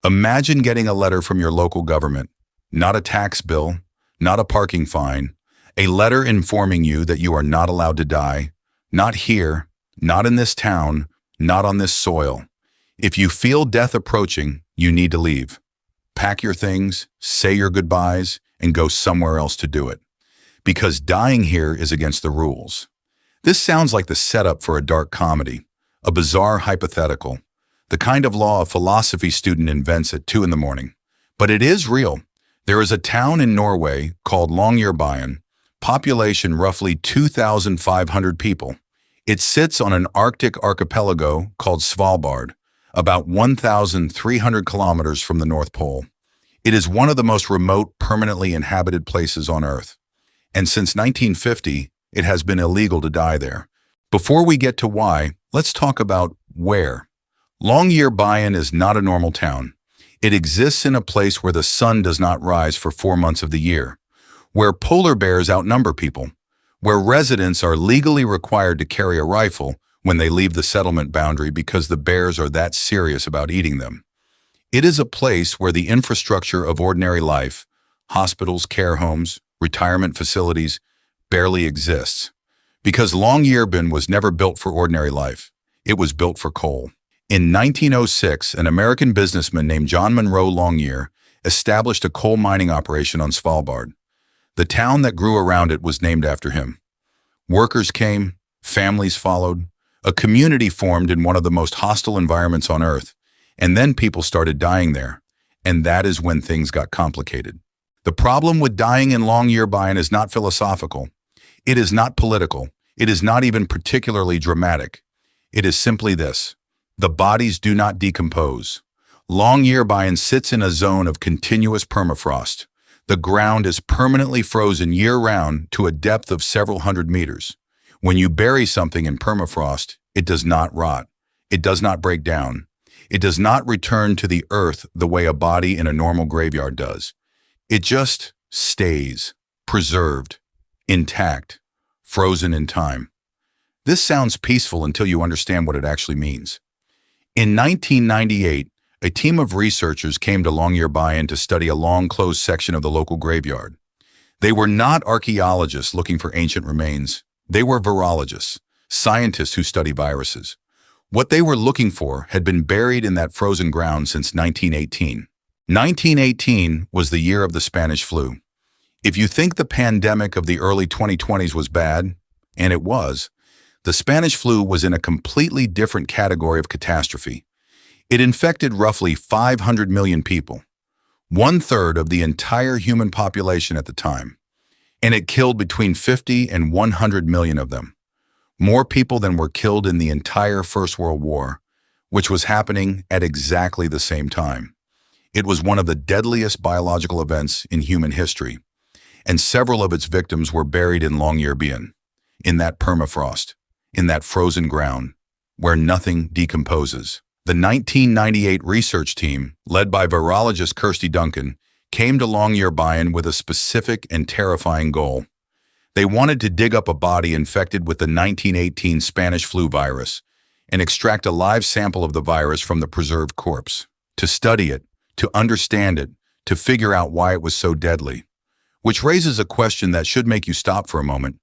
Imagine getting a letter from your local government, not a tax bill, not a parking fine, a letter informing you that you are not allowed to die, not here, not in this town, not on this soil. If you feel death approaching, you need to leave. Pack your things, say your goodbyes, and go somewhere else to do it. Because dying here is against the rules. This sounds like the setup for a dark comedy, a bizarre hypothetical, the kind of law a philosophy student invents at 2 in the morning. But it is real. There is a town in Norway called Longyearbyen, population roughly 2,500 people. It sits on an Arctic archipelago called Svalbard, about 1,300 kilometers from the North Pole. It is one of the most remote, permanently inhabited places on Earth. And since 1950, it has been illegal to die there. Before we get to why, let's talk about where. Longyearbyen is not a normal town. It exists in a place where the sun does not rise for 4 months of the year, where polar bears outnumber people, where residents are legally required to carry a rifle when they leave the settlement boundary because the bears are that serious about eating them. It is a place where the infrastructure of ordinary life, hospitals, care homes, retirement facilities, barely exists. Because Longyearbyen was never built for ordinary life. It was built for coal. In 1906, an American businessman named John Monroe Longyear established a coal mining operation on Svalbard. The town that grew around it was named after him. Workers came, families followed, a community formed in one of the most hostile environments on Earth, and then people started dying there, and that is when things got complicated. The problem with dying in Longyearbyen is not philosophical. It is not political. It is not even particularly dramatic. It is simply this. The bodies do not decompose. Longyearbyen sits in a zone of continuous permafrost. The ground is permanently frozen year-round to a depth of several hundred meters. When you bury something in permafrost, it does not rot. It does not break down. It does not return to the earth the way a body in a normal graveyard does. It just stays, preserved, intact, frozen in time. This sounds peaceful until you understand what it actually means. In 1998, a team of researchers came to Longyearbyen to study a long closed section of the local graveyard. They were not archaeologists looking for ancient remains. They were virologists, scientists who study viruses. What they were looking for had been buried in that frozen ground since 1918. 1918 was the year of the Spanish flu. If you think the pandemic of the early 2020s was bad, and it was, the Spanish flu was in a completely different category of catastrophe. It infected roughly 500 million people, 1/3 of the entire human population at the time, and it killed between 50 and 100 million of them. More people than were killed in the entire First World War, which was happening at exactly the same time. It was one of the deadliest biological events in human history, and several of its victims were buried in Longyearbyen, in that permafrost, in that frozen ground, where nothing decomposes. The 1998 research team, led by virologist Kirsty Duncan, came to Longyearbyen with a specific and terrifying goal. They wanted to dig up a body infected with the 1918 Spanish flu virus and extract a live sample of the virus from the preserved corpse, to study it, to understand it, to figure out why it was so deadly. Which raises a question that should make you stop for a moment.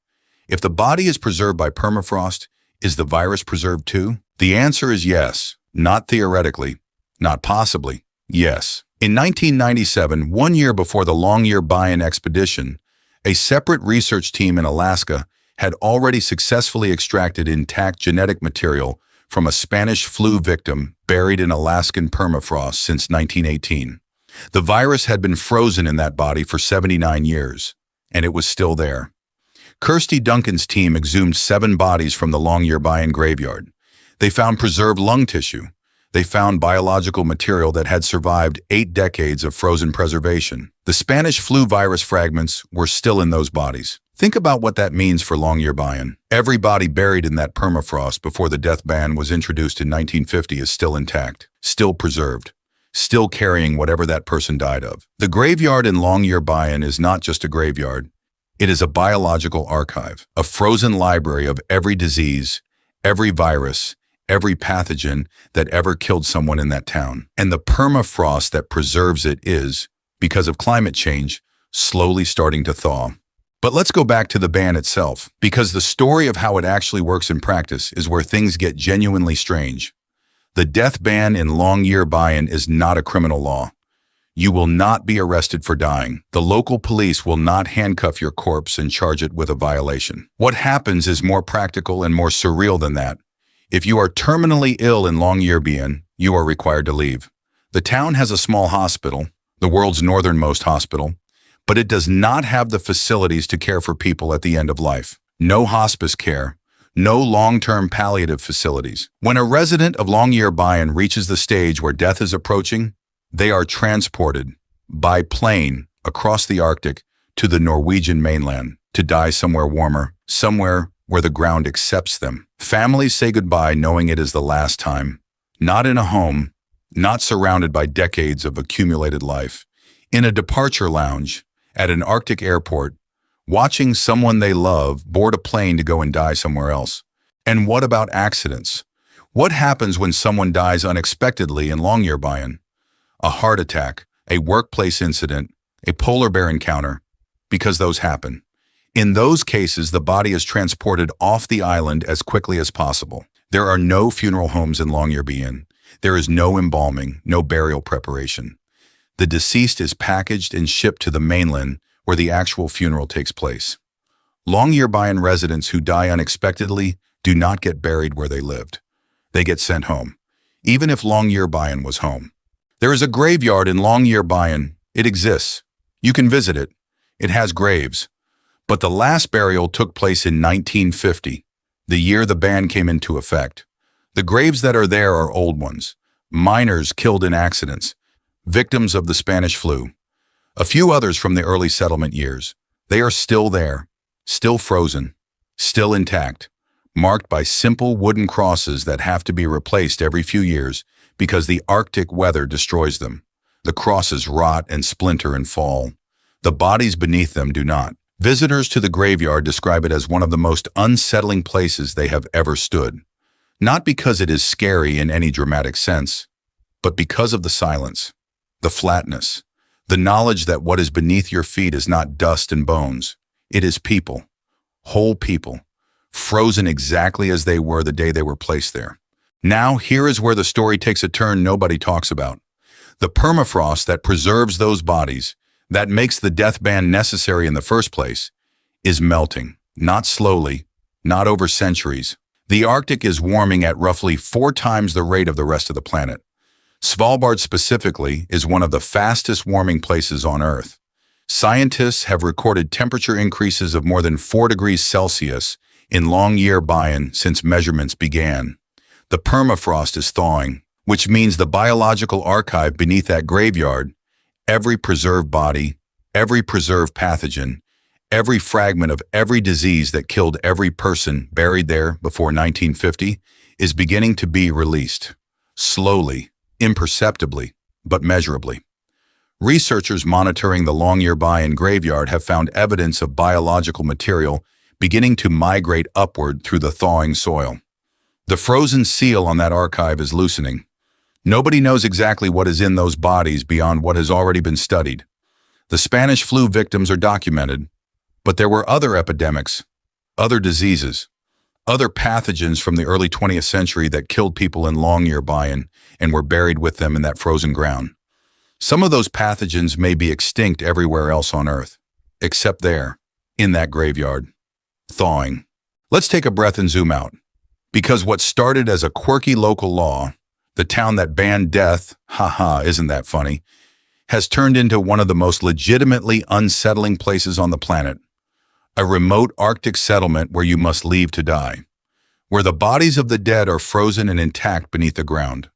If the body is preserved by permafrost, is the virus preserved too? The answer is yes, not theoretically, not possibly, yes. In 1997, 1 year before the Longyearbyen expedition, a separate research team in Alaska had already successfully extracted intact genetic material from a Spanish flu victim buried in Alaskan permafrost since 1918. The virus had been frozen in that body for 79 years, and it was still there. Kirsty Duncan's team exhumed 7 bodies from the Longyearbyen graveyard. They found preserved lung tissue. They found biological material that had survived 8 decades of frozen preservation. The Spanish flu virus fragments were still in those bodies. Think about what that means for Longyearbyen. Every body buried in that permafrost before the death ban was introduced in 1950 is still intact, still preserved, still carrying whatever that person died of. The graveyard in Longyearbyen is not just a graveyard. It is a biological archive, a frozen library of every disease, every virus, every pathogen that ever killed someone in that town. And the permafrost that preserves it is, because of climate change, slowly starting to thaw. But let's go back to the ban itself, because the story of how it actually works in practice is where things get genuinely strange. The death ban in Longyearbyen is not a criminal law. You will not be arrested for dying. The local police will not handcuff your corpse and charge it with a violation. What happens is more practical and more surreal than that. If you are terminally ill in Longyearbyen, you are required to leave. The town has a small hospital, the world's northernmost hospital, but it does not have the facilities to care for people at the end of life. No hospice care, no long-term palliative facilities. When a resident of Longyearbyen reaches the stage where death is approaching, they are transported by plane across the Arctic to the Norwegian mainland to die somewhere warmer, somewhere where the ground accepts them. Families say goodbye knowing it is the last time, not in a home, not surrounded by decades of accumulated life, in a departure lounge at an Arctic airport, watching someone they love board a plane to go and die somewhere else. And what about accidents? What happens when someone dies unexpectedly in Longyearbyen? A heart attack, a workplace incident, a polar bear encounter, because those happen. In those cases, the body is transported off the island as quickly as possible. There are no funeral homes in Longyearbyen. There is no embalming, no burial preparation. The deceased is packaged and shipped to the mainland where the actual funeral takes place. Longyearbyen residents who die unexpectedly do not get buried where they lived. They get sent home, even if Longyearbyen was home. There is a graveyard in Longyearbyen. It exists. You can visit it. It has graves. But the last burial took place in 1950, the year the ban came into effect. The graves that are there are old ones, miners killed in accidents, victims of the Spanish flu. A few others from the early settlement years. They are still there, still frozen, still intact, marked by simple wooden crosses that have to be replaced every few years because the Arctic weather destroys them. The crosses rot and splinter and fall. The bodies beneath them do not. Visitors to the graveyard describe it as one of the most unsettling places they have ever stood. Not because it is scary in any dramatic sense, but because of the silence, the flatness, the knowledge that what is beneath your feet is not dust and bones. It is people, whole people, frozen exactly as they were the day they were placed there. Now, here is where the story takes a turn nobody talks about. The permafrost that preserves those bodies, that makes the death ban necessary in the first place, is melting, not slowly, not over centuries. The Arctic is warming at roughly 4 times the rate of the rest of the planet. Svalbard specifically is one of the fastest warming places on Earth. Scientists have recorded temperature increases of more than 4 degrees Celsius in Longyearbyen since measurements began. The permafrost is thawing, which means the biological archive beneath that graveyard, every preserved body, every preserved pathogen, every fragment of every disease that killed every person buried there before 1950, is beginning to be released. Slowly, imperceptibly, but measurably. Researchers monitoring the Longyearbyen graveyard have found evidence of biological material beginning to migrate upward through the thawing soil. The frozen seal on that archive is loosening. Nobody knows exactly what is in those bodies beyond what has already been studied. The Spanish flu victims are documented, but there were other epidemics, other diseases, other pathogens from the early 20th century that killed people in Longyearbyen and were buried with them in that frozen ground. Some of those pathogens may be extinct everywhere else on Earth, except there, in that graveyard, thawing. Let's take a breath and zoom out. Because what started as a quirky local law, the town that banned death, haha, isn't that funny, has turned into one of the most legitimately unsettling places on the planet. A remote Arctic settlement where you must leave to die. Where the bodies of the dead are frozen and intact beneath the ground.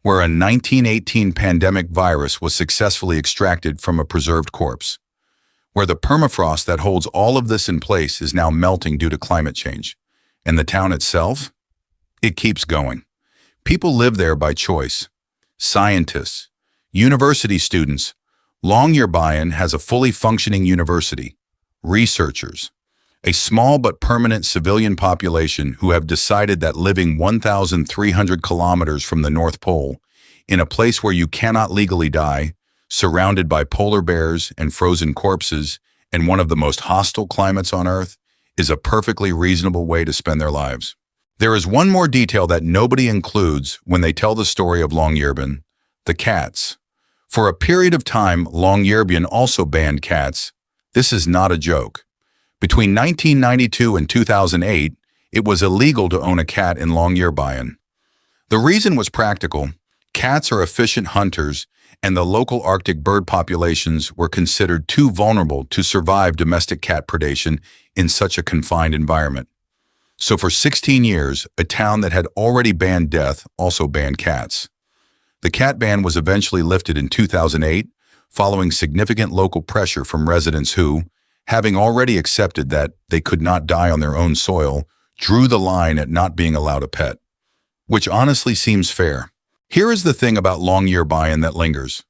Where a 1918 pandemic virus was successfully extracted from a preserved corpse. Where the permafrost that holds all of this in place is now melting due to climate change. And the town itself? It keeps going. People live there by choice. Scientists, university students. Longyearbyen has a fully functioning university. Researchers, A small but permanent civilian population who have decided that living 1,300 kilometers from the North Pole, in a place where you cannot legally die, surrounded by polar bears and frozen corpses, and one of the most hostile climates on Earth, is a perfectly reasonable way to spend their lives. There is one more detail that nobody includes when they tell the story of Longyearbyen: the cats. For a period of time, Longyearbyen also banned cats. This is not a joke. Between 1992 and 2008, it was illegal to own a cat in Longyearbyen. The reason was practical. Cats are efficient hunters, and the local Arctic bird populations were considered too vulnerable to survive domestic cat predation in such a confined environment. So for 16 years, a town that had already banned death also banned cats. The cat ban was eventually lifted in 2008, following significant local pressure from residents who, having already accepted that they could not die on their own soil, drew the line at not being allowed a pet. Which honestly seems fair. Here is the thing about Longyearbyen that lingers.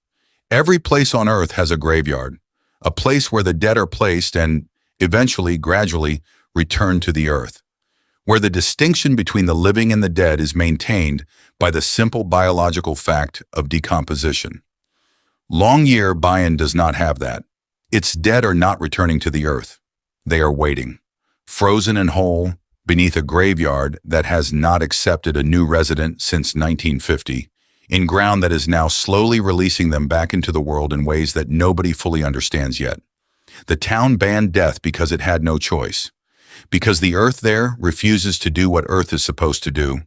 Every place on Earth has a graveyard, a place where the dead are placed and, eventually, gradually, returned to the Earth, where the distinction between the living and the dead is maintained by the simple biological fact of decomposition. Longyearbyen does not have that. Its dead are not returning to the Earth. They are waiting, frozen and whole, beneath a graveyard that has not accepted a new resident since 1950, in ground that is now slowly releasing them back into the world in ways that nobody fully understands yet. The town banned death because it had no choice, because the Earth there refuses to do what Earth is supposed to do,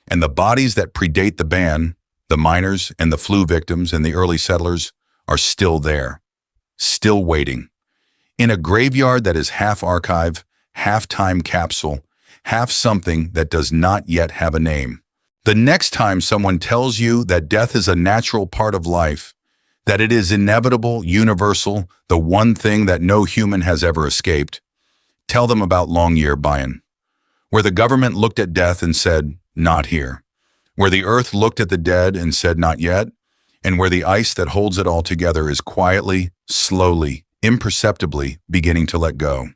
and the bodies that predate the ban, the miners and the flu victims and the early settlers, are still there, still waiting, in a graveyard that is half archive, half time capsule, half something that does not yet have a name. The next time someone tells you that death is a natural part of life, that it is inevitable, universal, the one thing that no human has ever escaped, tell them about Longyearbyen, where the government looked at death and said, "Not here," where the Earth looked at the dead and said, "Not yet," and where the ice that holds it all together is quietly, slowly, imperceptibly beginning to let go.